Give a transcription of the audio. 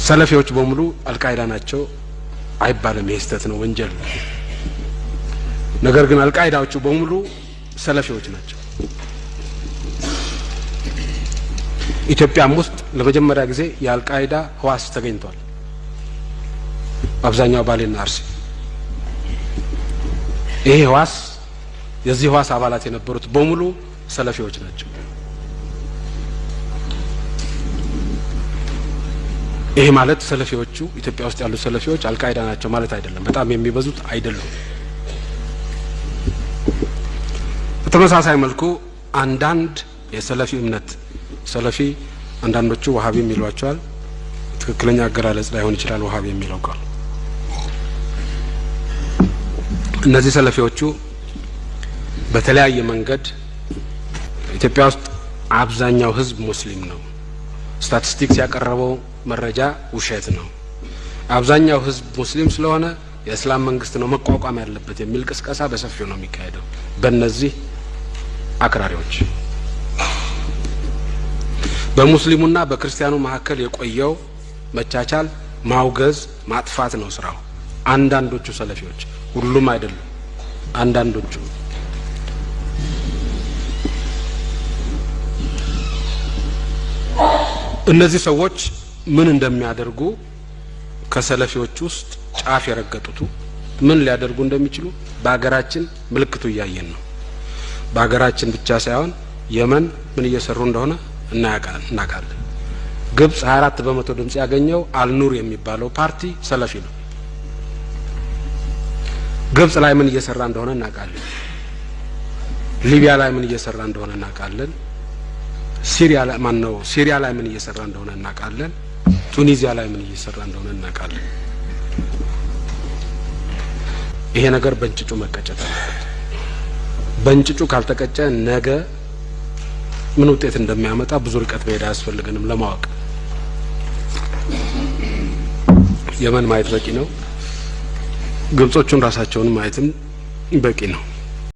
ሰለፊዎች በሙሉ አልቃይዳ ናቸው አይባልም። ይስተት ነው፣ ወንጀል። ነገር ግን አልቃይዳዎቹ በሙሉ ሰለፊዎች ናቸው። ኢትዮጵያም ውስጥ ለመጀመሪያ ጊዜ የአልቃይዳ ህዋስ ተገኝቷል። አብዛኛው ባሌና አርሲ ይሄ ህዋስ የዚህ ህዋስ አባላት የነበሩት በሙሉ ሰለፊዎች ናቸው። ይሄ ማለት ሰለፊዎቹ ኢትዮጵያ ውስጥ ያሉ ሰለፊዎች አልቃይዳ ናቸው ማለት አይደለም። በጣም የሚበዙት አይደሉም። በተመሳሳይ መልኩ አንዳንድ የሰለፊ እምነት ሰለፊ አንዳንዶቹ ወሃቢ የሚሏቸዋል። ትክክለኛ አገላለጽ ላይሆን ይችላል ወሃቢ የሚለው ቃል። እነዚህ ሰለፊዎቹ በተለያየ መንገድ ኢትዮጵያ ውስጥ አብዛኛው ህዝብ ሙስሊም ነው። ስታቲስቲክስ ያቀረበው መረጃ ውሸት ነው። አብዛኛው ህዝብ ሙስሊም ስለሆነ የእስላም መንግስት ነው መቋቋም ያለበት የሚል ቅስቀሳ በሰፊው ነው የሚካሄደው በእነዚህ አክራሪዎች። በሙስሊሙና በክርስቲያኑ መካከል የቆየው መቻቻል ማውገዝ ማጥፋት ነው ስራው። አንዳንዶቹ ሰለፊዎች፣ ሁሉም አይደሉም፣ አንዳንዶቹ እነዚህ ሰዎች ምን እንደሚያደርጉ ከሰለፊዎች ውስጥ ጫፍ የረገጡት ምን ሊያደርጉ እንደሚችሉ በአገራችን ምልክቱ እያየን ነው። በአገራችን ብቻ ሳይሆን የመን ምን እየሰሩ እንደሆነ እናውቃለን። ግብጽ 24% ድምጽ ያገኘው አልኑር የሚባለው ፓርቲ ሰለፊ ነው። ግብጽ ላይ ምን እየሰራ እንደሆነ እናውቃለን። ሊቢያ ላይ ምን እየሰራ እንደሆነ እናውቃለን። ሲሪያ ላይ ምን እየሰራ እንደሆነ እናውቃለን። ቱኒዚያ ላይ ምን እየሰራ እንደሆነ እናውቃለን። ይሄ ነገር በእንጭጩ መቀጨት አለበት። በእንጭጩ ካልተቀጨ ነገ ምን ውጤት እንደሚያመጣ ብዙ ርቀት መሄድ አያስፈልገንም ለማወቅ። የመን ማየት በቂ ነው። ግብጾቹን ራሳቸውን ማየትም በቂ ነው።